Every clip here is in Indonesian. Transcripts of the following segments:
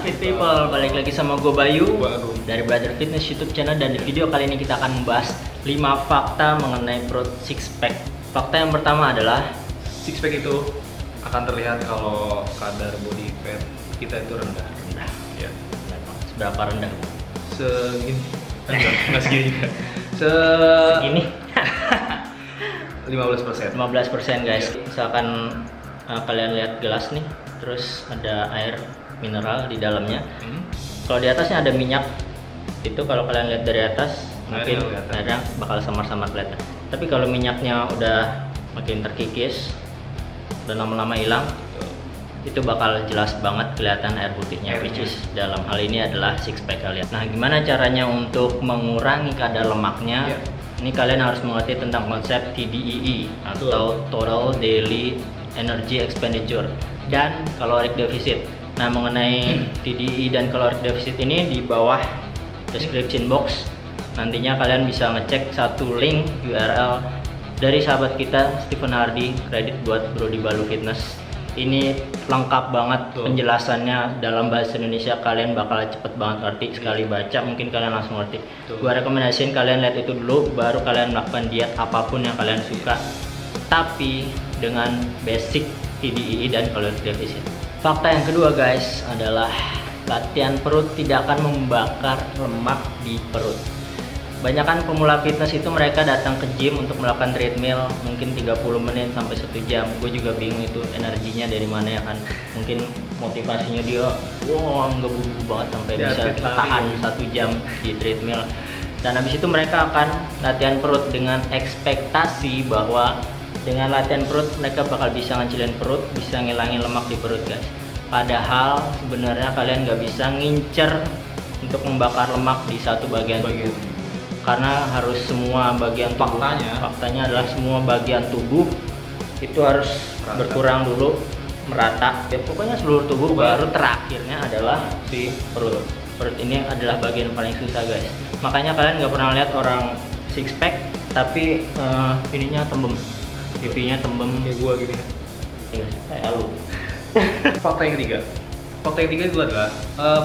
Fit People, balik lagi sama gue Bayu Gua Agung. dari Brother Fitness YouTube channel, dan di video kali ini kita akan membahas 5 fakta mengenai perut six pack. Fakta yang pertama adalah Six pack itu akan terlihat kalau kadar body fat kita itu rendah. rendah. Ya. Seberapa rendah? Segini. Enggak segini juga. Ini 15%. 15% guys. Misalkan kalian lihat gelas nih, terus ada air mineral di dalamnya. Kalau di atasnya ada minyak, itu kalau kalian lihat dari atas mungkin airnya bakal samar-samar kelihatan. Tapi kalau minyaknya udah makin terkikis dan lama-lama hilang, itu bakal jelas banget kelihatan air putihnya, which is dalam hal ini adalah six pack kalian. Nah, gimana caranya untuk mengurangi kadar lemaknya? Ini kalian harus mengerti tentang konsep TDEE atau Total Daily Energy Expenditure dan caloric deficit. Nah, mengenai TDEE dan caloric deficit ini di bawah description box nantinya kalian bisa ngecek satu link URL dari sahabat kita Stephen Hardy, kredit buat Brody Balu Fitness. Ini lengkap banget penjelasannya dalam bahasa Indonesia, kalian bakal cepet banget ngerti sekali baca, mungkin kalian langsung ngerti. Gua rekomendasiin kalian lihat itu dulu, baru kalian melakukan diet apapun yang kalian suka, tapi dengan basic TDEE dan caloric deficit. Fakta yang kedua guys adalah latihan perut tidak akan membakar lemak di perut. Banyakan pemula fitness itu mereka datang ke gym untuk melakukan treadmill mungkin 30 menit sampai 1 jam. Gue juga bingung itu energinya dari mana ya kan. Mungkin motivasinya dia ngebubu banget sampai bisa tahan 1 jam di treadmill. Dan habis itu mereka akan latihan perut dengan ekspektasi bahwa dengan latihan perut mereka bakal bisa ngecilin perut, bisa ngilangin lemak di perut guys. Padahal sebenarnya kalian nggak bisa ngincer untuk membakar lemak di satu bagian tubuh. Karena harus semua bagian tubuh. Faktanya adalah semua bagian tubuh itu harus berkurang dulu, merata. Ya pokoknya seluruh tubuh, baru terakhirnya adalah di perut. Perut ini adalah bagian paling susah guys. Makanya kalian nggak pernah lihat orang six pack tapi ininya tembem, pipinya tembem Kayak gua gini. Ya, kayak lu. Fakta yang ketiga itu adalah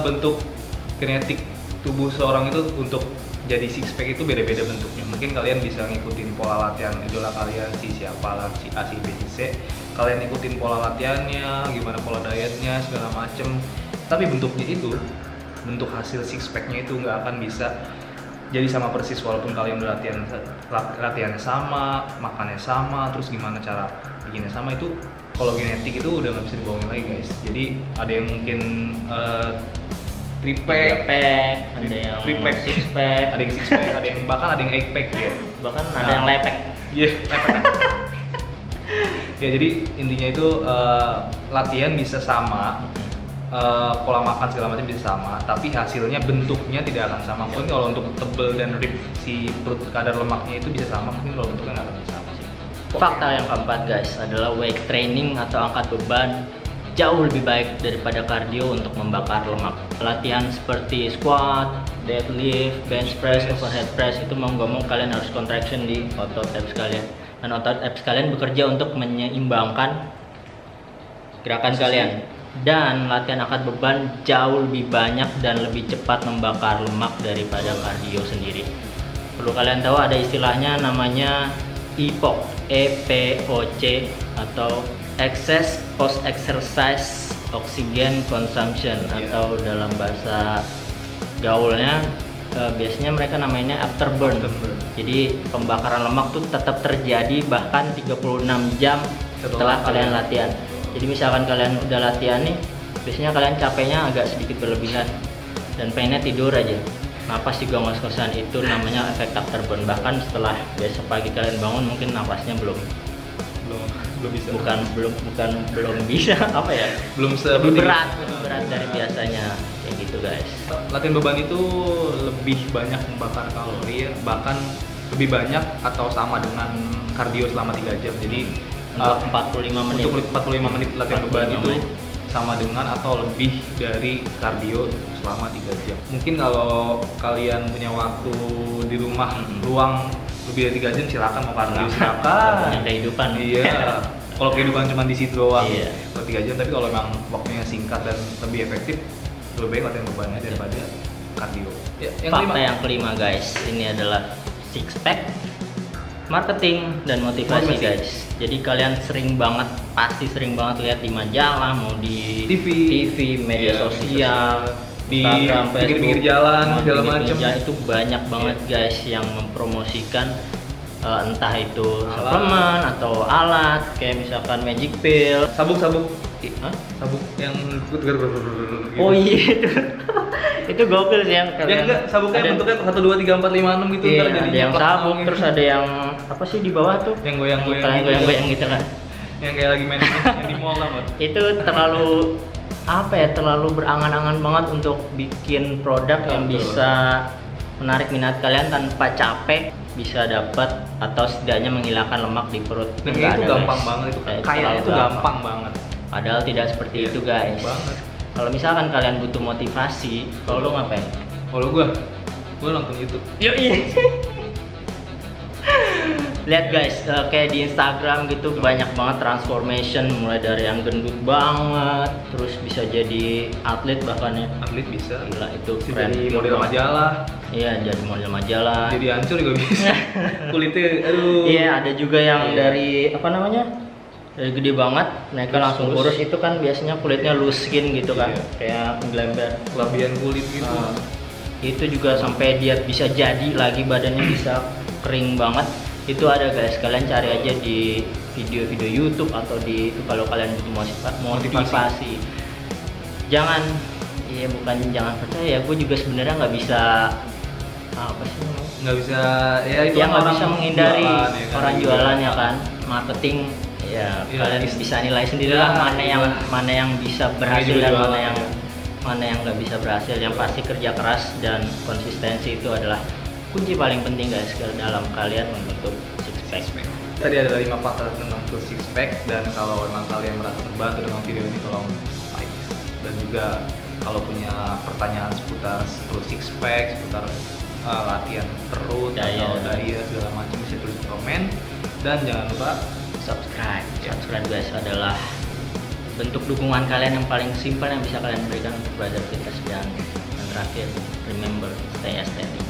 bentuk kinetik tubuh seorang itu untuk jadi six pack itu beda-beda bentuknya. Mungkin kalian bisa ngikutin pola latihan idola kalian, si siapa lah, si A, si B, si C. Kalian ikutin pola latihannya, gimana pola dietnya, segala macem. Tapi bentuknya itu, bentuk hasil six packnya itu nggak akan bisa jadi sama persis walaupun kalian udah latihannya sama, makannya sama, terus gimana cara bikinnya sama. Itu kalau genetik itu udah nggak bisa dibohongin lagi guys. Jadi ada yang mungkin 3 pack, ada yang 3 pack, 6 pack, ada yang 6 pack, ada yang bahkan ada yang 8 pack ya. bahkan ada yang lepek. Iya, lepek. Ya jadi intinya itu latihan bisa sama, pola makan segala macam bisa sama, tapi hasilnya bentuknya tidak akan sama. Mungkin kalau untuk tebel dan rib si perut kadar lemaknya itu bisa sama, mungkin kalau bentuknya nggak akan bisa sama sih. Fakta yang keempat guys adalah weight training atau angkat beban jauh lebih baik daripada cardio untuk membakar lemak. Latihan seperti squat, deadlift, bench press, overhead press itu mau nggak mau kalian harus contraction di otot abs kalian. Dan otot abs kalian bekerja untuk menyeimbangkan gerakan kalian. Dan latihan angkat beban jauh lebih banyak dan lebih cepat membakar lemak daripada cardio sendiri. Perlu kalian tahu ada istilahnya namanya EPOC, EPOC atau excess post exercise oxygen consumption, atau dalam bahasa gaulnya biasanya mereka namanya afterburn. Jadi pembakaran lemak tuh tetap terjadi bahkan 36 jam setelah kalian latihan. Jadi misalkan kalian udah latihan nih, biasanya kalian capeknya agak sedikit berlebihan dan pengennya tidur aja, napas juga ngos-ngosan, itu namanya efek afterburn. Bahkan setelah besok pagi kalian bangun mungkin napasnya belum bisa, belum bisa apa ya, belum lebih berat dari biasanya kayak gitu guys. Latihan beban itu lebih banyak membakar kalori, bahkan lebih banyak atau sama dengan kardio selama 3 jam. Jadi untuk 45 menit untuk 45 menit latihan beban itu sama dengan atau lebih dari kardio selama 3 jam. Mungkin kalau kalian punya waktu di rumah luang lebih dari 3 jam, silakan mau kardio, silakan. Punya kehidupan. Iya. Kalau kehidupan cuma di situ doang, iya. Kalau 3 jam, tapi kalau memang waktunya singkat dan lebih efektif, lebih baik latihan bebannya daripada kardio. Ya, Fakta yang kelima guys, ini adalah six pack, marketing dan motivasi guys. Jadi kalian pasti sering banget lihat di majalah, mau di TV, media sosial, di Instagram, pinggir-pinggir jalan, segala macam. Itu banyak banget guys yang mempromosikan entah itu suplemen atau alat kayak misalkan magic pill, sabuk sabuk yang oh iya itu gokil sih yang yang enggak sabuknya bentuknya 1 2 3 4 5 6 gitu. Iya, ada yang sabuk terus ada yang apa sih di bawah tuh yang goyang-goyang gitu kan, yang kayak lagi main yang di mall lah. Itu terlalu terlalu berangan-angan banget untuk bikin produk yang bisa menarik minat kalian tanpa capek, bisa dapat atau setidaknya menghilangkan lemak di perut. Dan itu gampang banget itu. Kayaknya itu gampang banget. Padahal tidak seperti itu guys. Kalau misalkan kalian butuh motivasi, kalau lo ngapain? Kalau gua nonton YouTube. Yoi. Lihat guys, kayak di Instagram gitu banyak banget transformation, mulai dari yang gendut banget, terus bisa jadi atlet bahkan ya. Atlet bisa. Gila itu keren. Jadi model majalah. Iya, jadi model majalah. Jadi hancur juga bisa. Kulitnya, aduh. Iya, ada juga yang dari apa namanya? Dari gede banget, mereka langsung kurus. Itu kan biasanya kulitnya loose skin gitu kan, kayak glamber, kelabian kulit gitu. Itu juga sampai dia bisa jadi lagi badannya bisa kering banget. Itu ada guys, kalian cari aja di video-video YouTube atau di kalau kalian butuh motivasi. Jangan percaya, gue juga sebenarnya nggak bisa nggak bisa ya itu yang nggak bisa menghindari jualan, ya kan? orang jualan ya kan, marketing ya kalian bisa nilai sendiri lah mana yang bisa berhasil dan mana yang nggak bisa berhasil. Yang pasti kerja keras dan konsistensi itu adalah kunci paling penting guys dalam kalian membentuk six pack. Tadi ada 5 fakta tentang six pack, dan kalau memang kalian merasa terbantu dengan video ini tolong like, dan juga kalau punya pertanyaan seputar six pack, seputar latihan perut atau diet segala macam bisa tulis di komen, dan jangan lupa subscribe guys adalah bentuk dukungan kalian yang paling simpel yang bisa kalian berikan untuk brother kita. Dan yang terakhir, remember stay aesthetic.